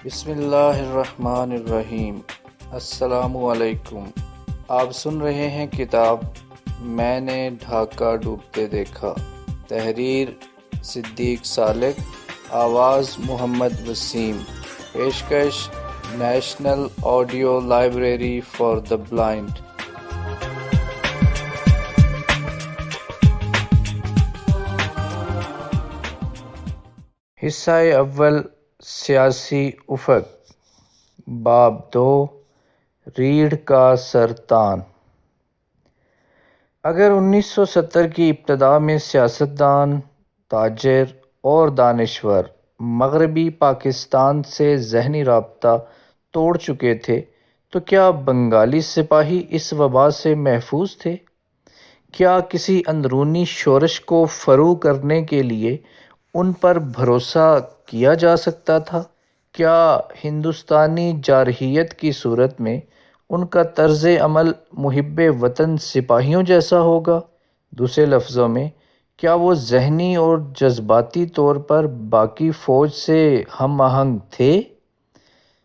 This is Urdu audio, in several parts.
بسم اللہ الرحمن الرحیم۔ السلام علیکم۔ آپ سن رہے ہیں کتاب میں نے ڈھاکہ ڈوبتے دیکھا، تحریر صدیق سالک، آواز محمد وسیم، پیشکش national audio library for the blind. حصہ اول، سیاسی افق، باب 2، ریڑھ کا سرطان۔ اگر 1970 کی ابتدا میں سیاستدان، تاجر اور دانشور مغربی پاکستان سے ذہنی رابطہ توڑ چکے تھے تو کیا بنگالی سپاہی اس وبا سے محفوظ تھے؟ کیا کسی اندرونی شورش کو فروغ کرنے کے لیے ان پر بھروسہ کیا جا سکتا تھا؟ کیا ہندوستانی جارحیت کی صورت میں ان کا طرز عمل محب وطن سپاہیوں جیسا ہوگا؟ دوسرے لفظوں میں، کیا وہ ذہنی اور جذباتی طور پر باقی فوج سے ہم آہنگ تھے؟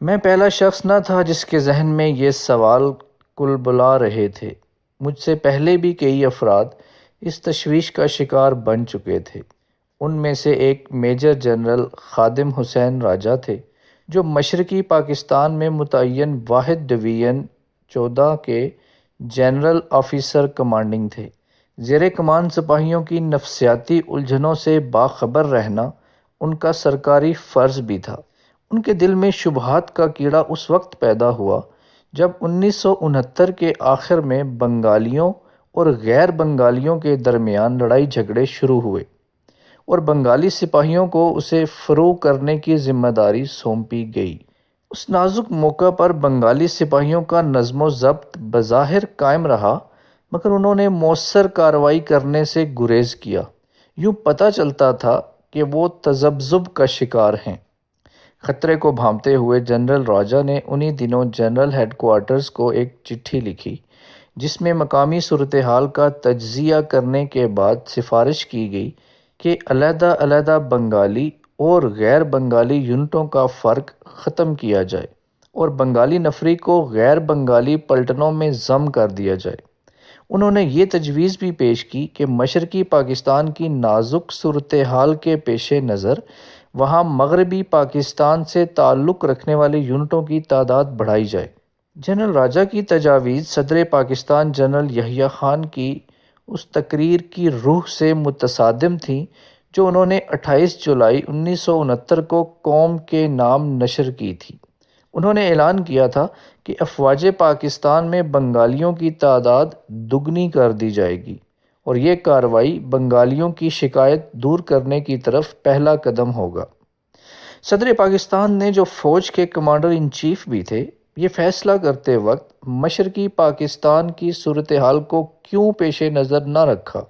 میں پہلا شخص نہ تھا جس کے ذہن میں یہ سوال کلبلا رہے تھے۔ مجھ سے پہلے بھی کئی افراد اس تشویش کا شکار بن چکے تھے۔ ان میں سے ایک میجر جنرل خادم حسین راجہ تھے، جو مشرقی پاکستان میں متعین واحد ڈویژن 14 کے جنرل آفیسر کمانڈنگ تھے۔ زیر کمان سپاہیوں کی نفسیاتی الجھنوں سے باخبر رہنا ان کا سرکاری فرض بھی تھا۔ ان کے دل میں شبہات کا کیڑا اس وقت پیدا ہوا جب 1969 کے آخر میں بنگالیوں اور غیر بنگالیوں کے درمیان لڑائی جھگڑے شروع ہوئے اور بنگالی سپاہیوں کو اسے فروغ کرنے کی ذمہ داری سونپی گئی۔ اس نازک موقع پر بنگالی سپاہیوں کا نظم و ضبط بظاہر قائم رہا، مگر انہوں نے مؤثر کارروائی کرنے سے گریز کیا۔ یوں پتہ چلتا تھا کہ وہ تذبذب کا شکار ہیں۔ خطرے کو بھانپتے ہوئے جنرل راجہ نے انہی دنوں جنرل ہیڈ کوارٹرز کو ایک چٹھی لکھی، جس میں مقامی صورتحال کا تجزیہ کرنے کے بعد سفارش کی گئی کہ علیحدہ علیحدہ بنگالی اور غیر بنگالی یونٹوں کا فرق ختم کیا جائے اور بنگالی نفری کو غیر بنگالی پلٹنوں میں ضم کر دیا جائے۔ انہوں نے یہ تجویز بھی پیش کی کہ مشرقی پاکستان کی نازک صورتحال کے پیش نظر وہاں مغربی پاکستان سے تعلق رکھنے والے یونٹوں کی تعداد بڑھائی جائے۔ جنرل راجہ کی تجاویز صدر پاکستان جنرل یحییٰ خان کی اس تقریر کی روح سے متصادم تھیں جو انہوں نے 28 جولائی 1969 کو قوم کے نام نشر کی تھی۔ انہوں نے اعلان کیا تھا کہ افواج پاکستان میں بنگالیوں کی تعداد دگنی کر دی جائے گی اور یہ کارروائی بنگالیوں کی شکایت دور کرنے کی طرف پہلا قدم ہوگا۔ صدر پاکستان نے، جو فوج کے کمانڈر ان چیف بھی تھے، یہ فیصلہ کرتے وقت مشرقی پاکستان کی صورتحال کو کیوں پیش نظر نہ رکھا؟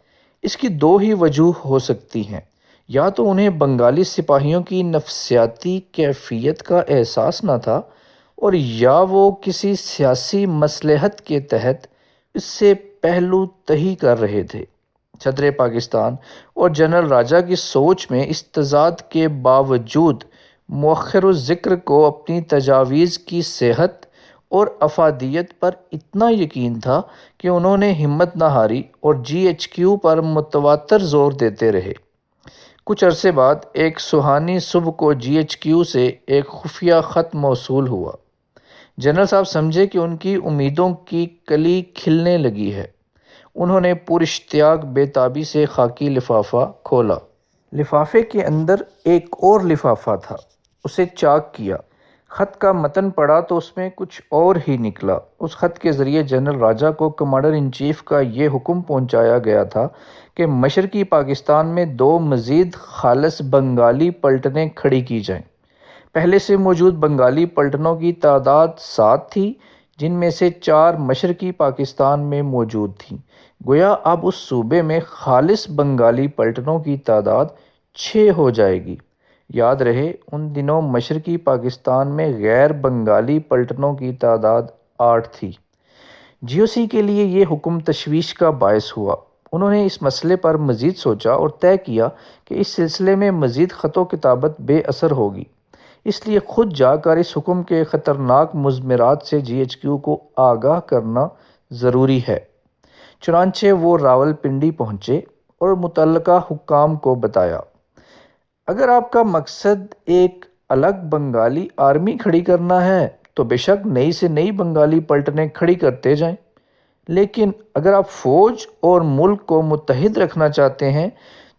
اس کی دو ہی وجوہ ہو سکتی ہیں۔ یا تو انہیں بنگالی سپاہیوں کی نفسیاتی کیفیت کا احساس نہ تھا، اور یا وہ کسی سیاسی مصلحت کے تحت اس سے پہلو تہی کر رہے تھے۔ صدر پاکستان اور جنرل راجہ کی سوچ میں اس تضاد کے باوجود مؤخر الذکر کو اپنی تجاویز کی صحت اور افادیت پر اتنا یقین تھا کہ انہوں نے ہمت نہ ہاری اور GHQ پر متواتر زور دیتے رہے۔ کچھ عرصے بعد ایک سہانی صبح کو GHQ سے ایک خفیہ خط موصول ہوا۔ جنرل صاحب سمجھے کہ ان کی امیدوں کی کلی کھلنے لگی ہے۔ انہوں نے پراشتیاق بے تابی سے خاکی لفافہ کھولا۔ لفافے کے اندر ایک اور لفافہ تھا۔ اسے چاک کیا، خط کا متن پڑھا تو اس میں کچھ اور ہی نکلا۔ اس خط کے ذریعے جنرل راجہ کو کمانڈر ان چیف کا یہ حکم پہنچایا گیا تھا کہ مشرقی پاکستان میں 2 مزید خالص بنگالی پلٹنیں کھڑی کی جائیں۔ پہلے سے موجود بنگالی پلٹنوں کی تعداد 7 تھی، جن میں سے 4 مشرقی پاکستان میں موجود تھیں۔ گویا اب اس صوبے میں خالص بنگالی پلٹنوں کی تعداد 6 ہو جائے گی۔ یاد رہے، ان دنوں مشرقی پاکستان میں غیر بنگالی پلٹنوں کی تعداد 8 تھی۔ GOC کے لیے یہ حکم تشویش کا باعث ہوا۔ انہوں نے اس مسئلے پر مزید سوچا اور طے کیا کہ اس سلسلے میں مزید خط و کتابت بے اثر ہوگی۔ اس لیے خود جا کر اس حکم کے خطرناک مضمرات سے جی ایچ کیو کو آگاہ کرنا ضروری ہے۔ چنانچہ وہ راولپنڈی پہنچے اور متعلقہ حکام کو بتایا، اگر آپ کا مقصد ایک الگ بنگالی آرمی کھڑی کرنا ہے تو بے شک نئی سے نئی بنگالی پلٹنیں کھڑی کرتے جائیں، لیکن اگر آپ فوج اور ملک کو متحد رکھنا چاہتے ہیں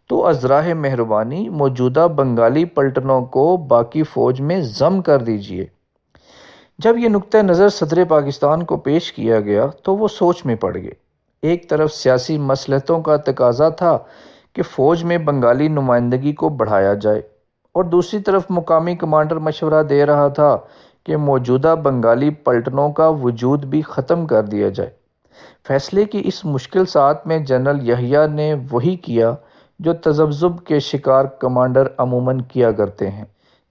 تو ازراہ مہربانی موجودہ بنگالی پلٹنوں کو باقی فوج میں ضم کر دیجیے۔ جب یہ نقطہ نظر صدر پاکستان کو پیش کیا گیا تو وہ سوچ میں پڑ گئے۔ ایک طرف سیاسی مصلحتوں کا تقاضا تھا کہ فوج میں بنگالی نمائندگی کو بڑھایا جائے، اور دوسری طرف مقامی کمانڈر مشورہ دے رہا تھا کہ موجودہ بنگالی پلٹنوں کا وجود بھی ختم کر دیا جائے۔ فیصلے کی اس مشکل ساعت میں جنرل یحییٰ نے وہی کیا جو تذبذب کے شکار کمانڈر عموماً کیا کرتے ہیں۔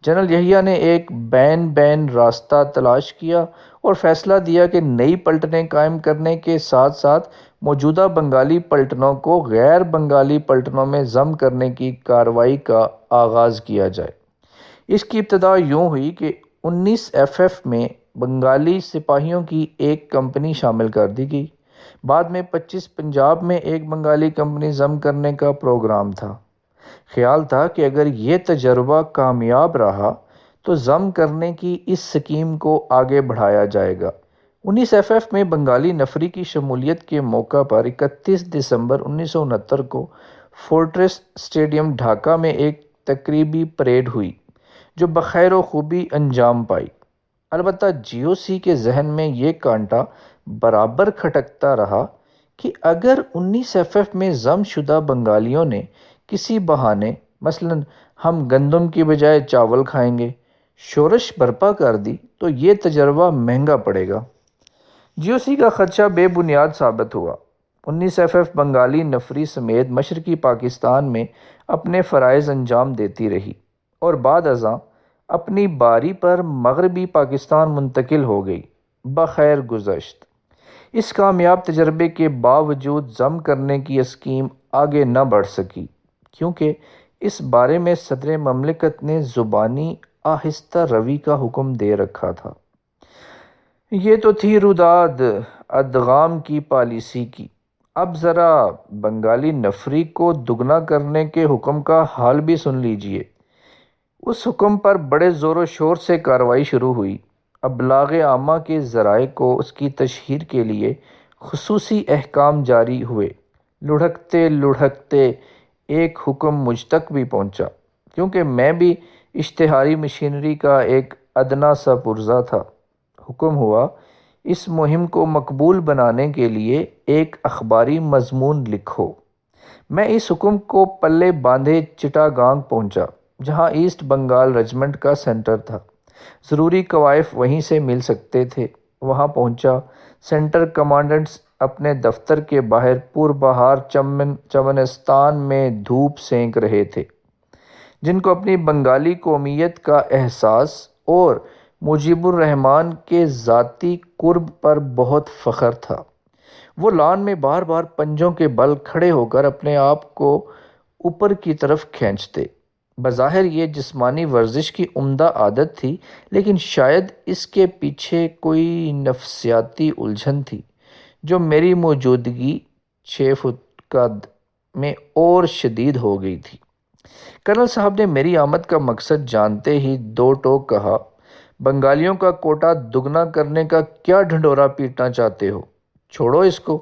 جنرل یحییٰ نے ایک بین راستہ تلاش کیا اور فیصلہ دیا کہ نئی پلٹنیں قائم کرنے کے ساتھ ساتھ موجودہ بنگالی پلٹنوں کو غیر بنگالی پلٹنوں میں ضم کرنے کی کارروائی کا آغاز کیا جائے۔ اس کی ابتدا یوں ہوئی کہ 19 ایف ایف میں بنگالی سپاہیوں کی ایک کمپنی شامل کر دی گئی۔ بعد میں 25 پنجاب میں ایک بنگالی کمپنی ضم کرنے کا پروگرام تھا۔ خیال تھا کہ اگر یہ تجربہ کامیاب رہا تو ضم کرنے کی اس سکیم کو آگے بڑھایا جائے گا۔ 19 ایف ایف میں بنگالی نفری کی شمولیت کے موقع پر 31 دسمبر 1969 کو فورٹریس اسٹیڈیم ڈھاکہ میں ایک تقریبی پریڈ ہوئی جو بخیر و خوبی انجام پائی۔ البتہ جی او سی کے ذہن میں یہ کانٹا برابر کھٹکتا رہا کہ اگر 19 ایف ایف میں ضم شدہ بنگالیوں نے کسی بہانے، مثلاً ہم گندم کی بجائے چاول کھائیں گے، شورش برپا کر دی تو یہ تجربہ مہنگا پڑے گا۔ جی او سی کا خدشہ بے بنیاد ثابت ہوا۔ 19 ایف ایف بنگالی نفری سمیت مشرقی پاکستان میں اپنے فرائض انجام دیتی رہی اور بعد ازاں اپنی باری پر مغربی پاکستان منتقل ہو گئی۔ بخیر گزشت۔ اس کامیاب تجربے کے باوجود ضم کرنے کی اسکیم آگے نہ بڑھ سکی، کیونکہ اس بارے میں صدر مملکت نے زبانی آہستہ روی کا حکم دے رکھا تھا۔ یہ تو تھی روداد ادغام کی پالیسی کی۔ اب ذرا بنگالی نفری کو دگنا کرنے کے حکم کا حال بھی سن لیجئے۔ اس حکم پر بڑے زور و شور سے کارروائی شروع ہوئی۔ ابلاغ عامہ کے ذرائع کو اس کی تشہیر کے لیے خصوصی احکام جاری ہوئے۔ لڑھکتے لڑھکتے ایک حکم مجھ تک بھی پہنچا، کیونکہ میں بھی اشتہاری مشینری کا ایک ادنا سا پرزہ تھا۔ حکم ہوا، اس مہم کو مقبول بنانے کے لیے ایک اخباری مضمون لکھو۔ میں اس حکم کو پلے باندھے چٹاگانگ پہنچا، جہاں ایسٹ بنگال رجمنٹ کا سینٹر تھا۔ ضروری کوائف وہیں سے مل سکتے تھے۔ وہاں پہنچا، سینٹر کمانڈنٹس اپنے دفتر کے باہر پوربہار چمنستان میں دھوپ سینک رہے تھے، جن کو اپنی بنگالی قومیت کا احساس اور مجیب الرحمن کے ذاتی قرب پر بہت فخر تھا۔ وہ لان میں بار بار پنجوں کے بل کھڑے ہو کر اپنے آپ کو اوپر کی طرف کھینچتے۔ بظاہر یہ جسمانی ورزش کی عمدہ عادت تھی، لیکن شاید اس کے پیچھے کوئی نفسیاتی الجھن تھی جو میری موجودگی 6 فٹ قد میں اور شدید ہو گئی تھی۔ کرنل صاحب نے میری آمد کا مقصد جانتے ہی دو ٹوک کہا، بنگالیوں کا کوٹا دگنا کرنے کا کیا ڈھنڈورا پیٹنا چاہتے ہو؟ چھوڑو اس کو،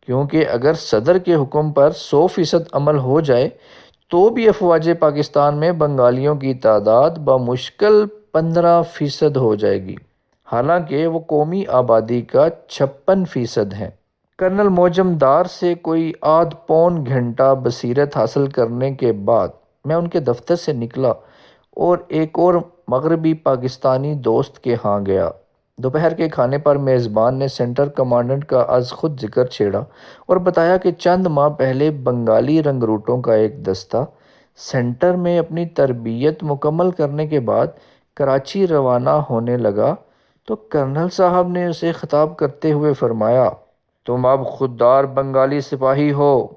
کیونکہ اگر صدر کے حکم پر 100% عمل ہو جائے تو بھی افواج پاکستان میں بنگالیوں کی تعداد بمشکل 15% ہو جائے گی، حالانکہ وہ قومی آبادی کا 56% ہیں۔ کرنل موجمدار سے کوئی آدھ پون گھنٹہ بصیرت حاصل کرنے کے بعد میں ان کے دفتر سے نکلا اور ایک اور مغربی پاکستانی دوست کے ہاں گیا۔ دوپہر کے کھانے پر میزبان نے سینٹر کمانڈنٹ کا از خود ذکر چھیڑا اور بتایا کہ چند ماہ پہلے بنگالی رنگروٹوں کا ایک دستہ سینٹر میں اپنی تربیت مکمل کرنے کے بعد کراچی روانہ ہونے لگا تو کرنل صاحب نے اسے خطاب کرتے ہوئے فرمایا، تم اب خوددار بنگالی سپاہی ہو،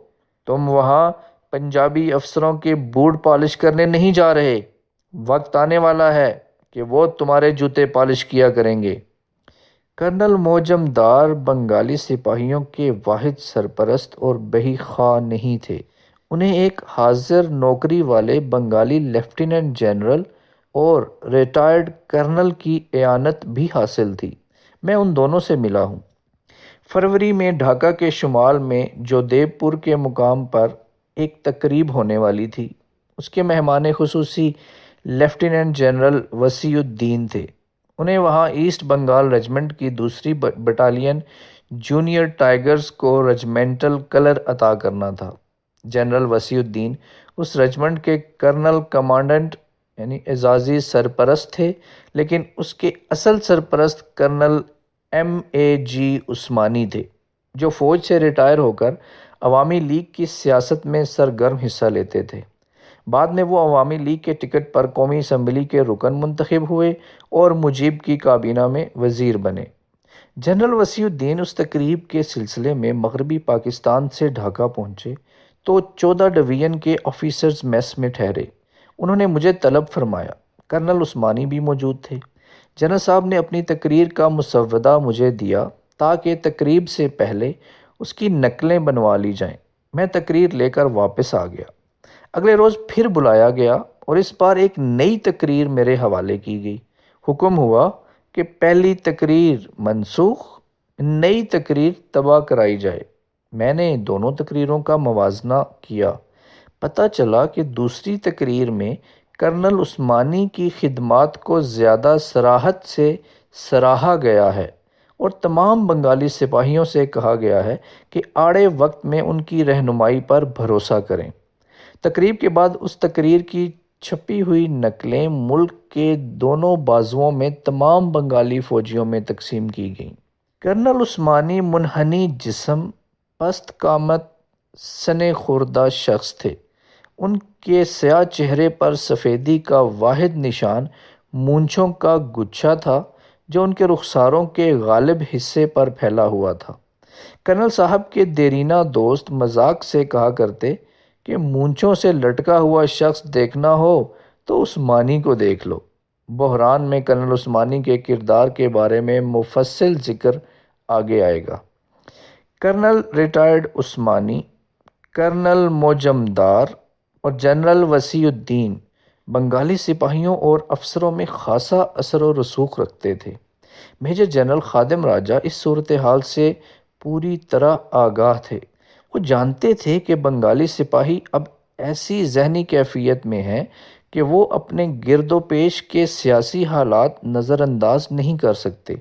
تم وہاں پنجابی افسروں کے بوٹ پالش کرنے نہیں جا رہے۔ وقت آنے والا ہے کہ وہ تمہارے جوتے پالش کیا کریں گے۔ کرنل موجمدار بنگالی سپاہیوں کے واحد سرپرست اور بہی خواہ نہیں تھے، انہیں ایک حاضر نوکری والے بنگالی لیفٹیننٹ جنرل اور ریٹائرڈ کرنل کی اعانت بھی حاصل تھی۔ میں ان دونوں سے ملا ہوں۔ فروری میں ڈھاکہ کے شمال میں جودیو پور کے مقام پر ایک تقریب ہونے والی تھی۔ اس کے مہمان خصوصی لیفٹیننٹ جنرل وسیع الدین تھے۔ انہیں وہاں ایسٹ بنگال ریجمنٹ کی دوسری بٹالین جونیئر ٹائیگرز کو رجمنٹل کلر عطا کرنا تھا۔ جنرل وسیع الدین اس رجمنٹ کے کرنل کمانڈنٹ یعنی اعزازی سرپرست تھے، لیکن اس کے اصل سرپرست کرنل M.A.G. عثمانی تھے، جو فوج سے ریٹائر ہو کر عوامی لیگ کی سیاست میں سرگرم حصہ لیتے تھے۔ بعد میں وہ عوامی لیگ کے ٹکٹ پر قومی اسمبلی کے رکن منتخب ہوئے اور مجیب کی کابینہ میں وزیر بنے۔ جنرل وسیع الدین اس تقریب کے سلسلے میں مغربی پاکستان سے ڈھاکہ پہنچے تو 14 ڈویژن کے آفیسرز میس میں ٹھہرے۔ انہوں نے مجھے طلب فرمایا۔ کرنل عثمانی بھی موجود تھے۔ جنرل صاحب نے اپنی تقریر کا مسودہ مجھے دیا تاکہ تقریب سے پہلے اس کی نقلیں بنوا لی جائیں۔ میں تقریر لے کر واپس آ گیا۔ اگلے روز پھر بلایا گیا اور اس بار ایک نئی تقریر میرے حوالے کی گئی۔ حکم ہوا کہ پہلی تقریر منسوخ، نئی تقریر طبع کرائی جائے۔ میں نے دونوں تقریروں کا موازنہ کیا۔ پتہ چلا کہ دوسری تقریر میں کرنل عثمانی کی خدمات کو زیادہ صراحت سے سراہا گیا ہے اور تمام بنگالی سپاہیوں سے کہا گیا ہے کہ آڑے وقت میں ان کی رہنمائی پر بھروسہ کریں۔ تقریب کے بعد اس تقریر کی چھپی ہوئی نقلیں ملک کے دونوں بازوؤں میں تمام بنگالی فوجیوں میں تقسیم کی گئیں۔ کرنل عثمانی منحنی جسم، پست قامت، سن خوردہ شخص تھے۔ ان کے سیاہ چہرے پر سفیدی کا واحد نشان مونچھوں کا گچھا تھا جو ان کے رخساروں کے غالب حصے پر پھیلا ہوا تھا۔ کرنل صاحب کے دیرینہ دوست مذاق سے کہا کرتے کہ مونچھوں سے لٹکا ہوا شخص دیکھنا ہو تو عثمانی کو دیکھ لو۔ بحران میں کرنل عثمانی کے کردار کے بارے میں مفصل ذکر آگے آئے گا۔ کرنل ریٹائرڈ عثمانی، کرنل موجمدار اور جنرل وسیع الدین بنگالی سپاہیوں اور افسروں میں خاصا اثر و رسوخ رکھتے تھے۔ میجر جنرل خادم راجہ اس صورتحال سے پوری طرح آگاہ تھے۔ وہ جانتے تھے کہ بنگالی سپاہی اب ایسی ذہنی کیفیت میں ہیں کہ وہ اپنے گرد و پیش کے سیاسی حالات نظر انداز نہیں کر سکتے۔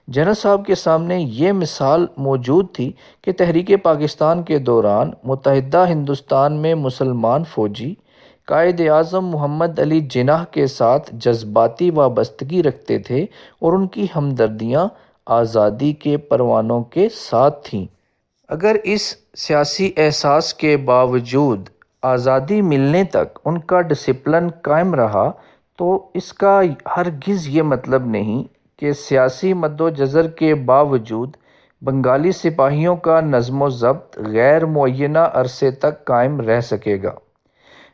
جنرل صاحب کے سامنے یہ مثال موجود تھی کہ تحریک پاکستان کے دوران متحدہ ہندوستان میں مسلمان فوجی قائد اعظم محمد علی جناح کے ساتھ جذباتی وابستگی رکھتے تھے اور ان کی ہمدردیاں آزادی کے پروانوں کے ساتھ تھیں۔ اگر اس سیاسی احساس کے باوجود آزادی ملنے تک ان کا ڈسپلن قائم رہا تو اس کا ہرگز یہ مطلب نہیں کہ سیاسی مدوجزر کے باوجود بنگالی سپاہیوں کا نظم و ضبط غیر معینہ عرصے تک قائم رہ سکے گا۔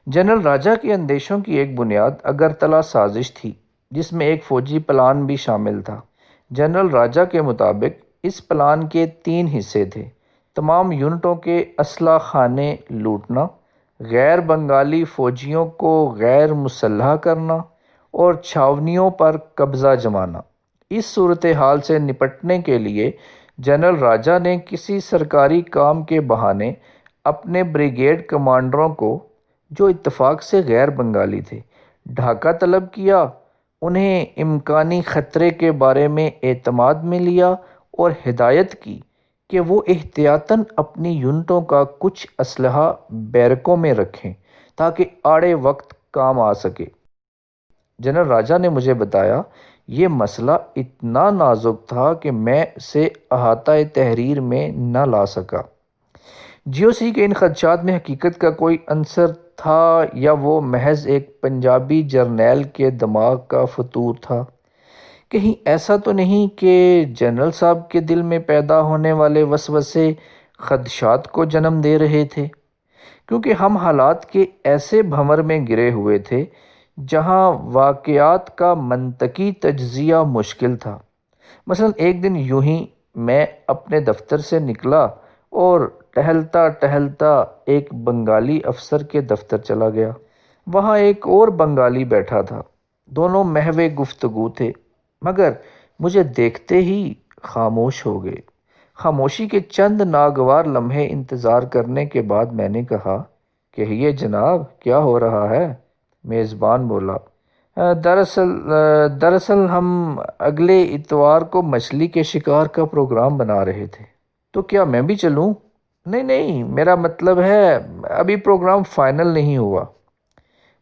جنرل راجہ کے اندیشوں کی ایک بنیاد اگرتلہ سازش تھی، جس میں ایک فوجی پلان بھی شامل تھا۔ جنرل راجہ کے مطابق اس پلان کے 3 حصے تھے: تمام یونٹوں کے اسلحہ خانے لوٹنا، غیر بنگالی فوجیوں کو غیر مسلح کرنا اور چھاونیوں پر قبضہ جمانا۔ اس صورتحال سے نپٹنے کے لیے جنرل راجہ نے کسی سرکاری کام کے بہانے اپنے بریگیڈ کمانڈروں کو، جو اتفاق سے غیر بنگالی تھے، ڈھاکہ طلب کیا، انہیں امکانی خطرے کے بارے میں اعتماد میں لیا اور ہدایت کی کہ وہ احتیاطاً اپنی یونٹوں کا کچھ اسلحہ بیرکوں میں رکھیں تاکہ آڑے وقت کام آ سکے۔ جنرل راجہ نے مجھے بتایا، یہ مسئلہ اتنا نازک تھا کہ میں اسے احاطہ تحریر میں نہ لا سکا۔ GOC کے ان خدشات میں حقیقت کا کوئی عنصر تھا یا وہ محض ایک پنجابی جرنیل کے دماغ کا فطور تھا؟ کہیں ایسا تو نہیں کہ جنرل صاحب کے دل میں پیدا ہونے والے وسوسے خدشات کو جنم دے رہے تھے؟ کیونکہ ہم حالات کے ایسے بھنور میں گرے ہوئے تھے جہاں واقعات کا منطقی تجزیہ مشکل تھا۔ مثلا ایک دن یوں ہی میں اپنے دفتر سے نکلا اور ٹہلتا ٹہلتا ایک بنگالی افسر کے دفتر چلا گیا۔ وہاں ایک اور بنگالی بیٹھا تھا، دونوں محو گفتگو تھے، مگر مجھے دیکھتے ہی خاموش ہو گئے۔ خاموشی کے چند ناگوار لمحے انتظار کرنے کے بعد میں نے کہا، کہیے جناب، کیا ہو رہا ہے؟ میزبان بولا، دراصل ہم اگلے اتوار کو مچھلی کے شکار کا پروگرام بنا رہے تھے۔ تو کیا میں بھی چلوں؟ نہیں، میرا مطلب ہے ابھی پروگرام فائنل نہیں ہوا۔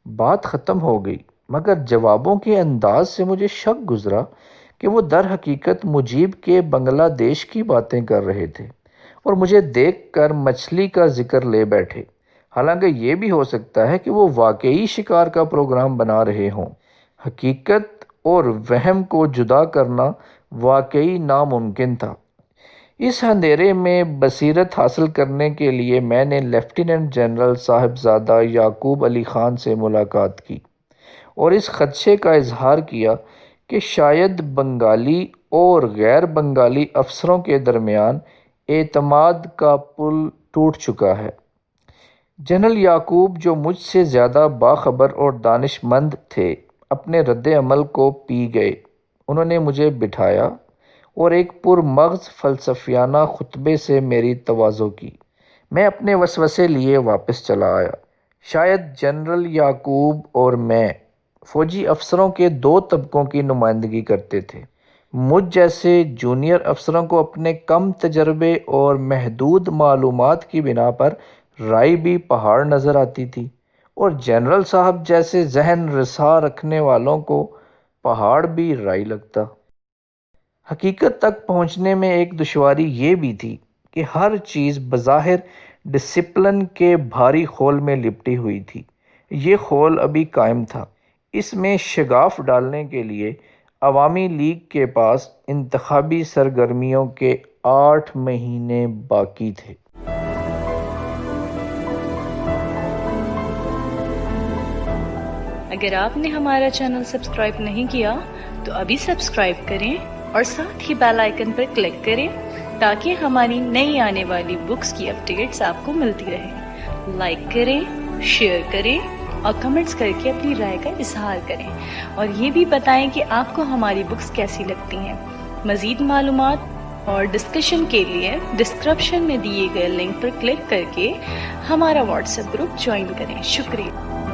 بات ختم ہو گئی، مگر جوابوں کے انداز سے مجھے شک گزرا کہ وہ در حقیقت مجیب کے بنگلہ دیش کی باتیں کر رہے تھے اور مجھے دیکھ کر مچھلی کا ذکر لے بیٹھے۔ حالانکہ یہ بھی ہو سکتا ہے کہ وہ واقعی شکار کا پروگرام بنا رہے ہوں۔ حقیقت اور وہم کو جدا کرنا واقعی ناممکن تھا۔ اس اندھیرے میں بصیرت حاصل کرنے کے لیے میں نے لیفٹیننٹ جنرل صاحبزادہ یعقوب علی خان سے ملاقات کی اور اس خدشے کا اظہار کیا کہ شاید بنگالی اور غیر بنگالی افسروں کے درمیان اعتماد کا پل ٹوٹ چکا ہے۔ جنرل یعقوب، جو مجھ سے زیادہ باخبر اور دانش مند تھے، اپنے رد عمل کو پی گئے۔ انہوں نے مجھے بٹھایا اور ایک پرمغز فلسفیانہ خطبے سے میری تواضع کی۔ میں اپنے وسوسے لیے واپس چلا آیا۔ شاید جنرل یعقوب اور میں فوجی افسروں کے دو طبقوں کی نمائندگی کرتے تھے۔ مجھ جیسے جونیئر افسروں کو اپنے کم تجربے اور محدود معلومات کی بنا پر رائی بھی پہاڑ نظر آتی تھی، اور جنرل صاحب جیسے ذہن رسا رکھنے والوں کو پہاڑ بھی رائی لگتا۔ حقیقت تک پہنچنے میں ایک دشواری یہ بھی تھی کہ ہر چیز بظاہر ڈسپلن کے بھاری خول میں لپٹی ہوئی تھی۔ یہ خول ابھی قائم تھا۔ اس میں شگاف ڈالنے کے لیے عوامی لیگ کے پاس انتخابی سرگرمیوں کے 8 مہینے باقی تھے۔ اگر آپ نے ہمارا چینل سبسکرائب نہیں کیا تو ابھی سبسکرائب کریں اور ساتھ ہی بیل آئیکن پر کلک کریں تاکہ ہماری نئی آنے والی بکس کی اپڈیٹس آپ کو ملتی رہیں۔ لائک کریں، شیئر کریں اور کمنٹس کر کے اپنی رائے کا اظہار کریں، اور یہ بھی بتائیں کہ آپ کو ہماری بکس کیسی لگتی ہیں۔ مزید معلومات اور ڈسکشن کے لیے ڈسکرپشن میں دیے گئے لنک پر کلک کر کے ہمارا واٹس ایپ گروپ جوائن کریں۔ شکریہ۔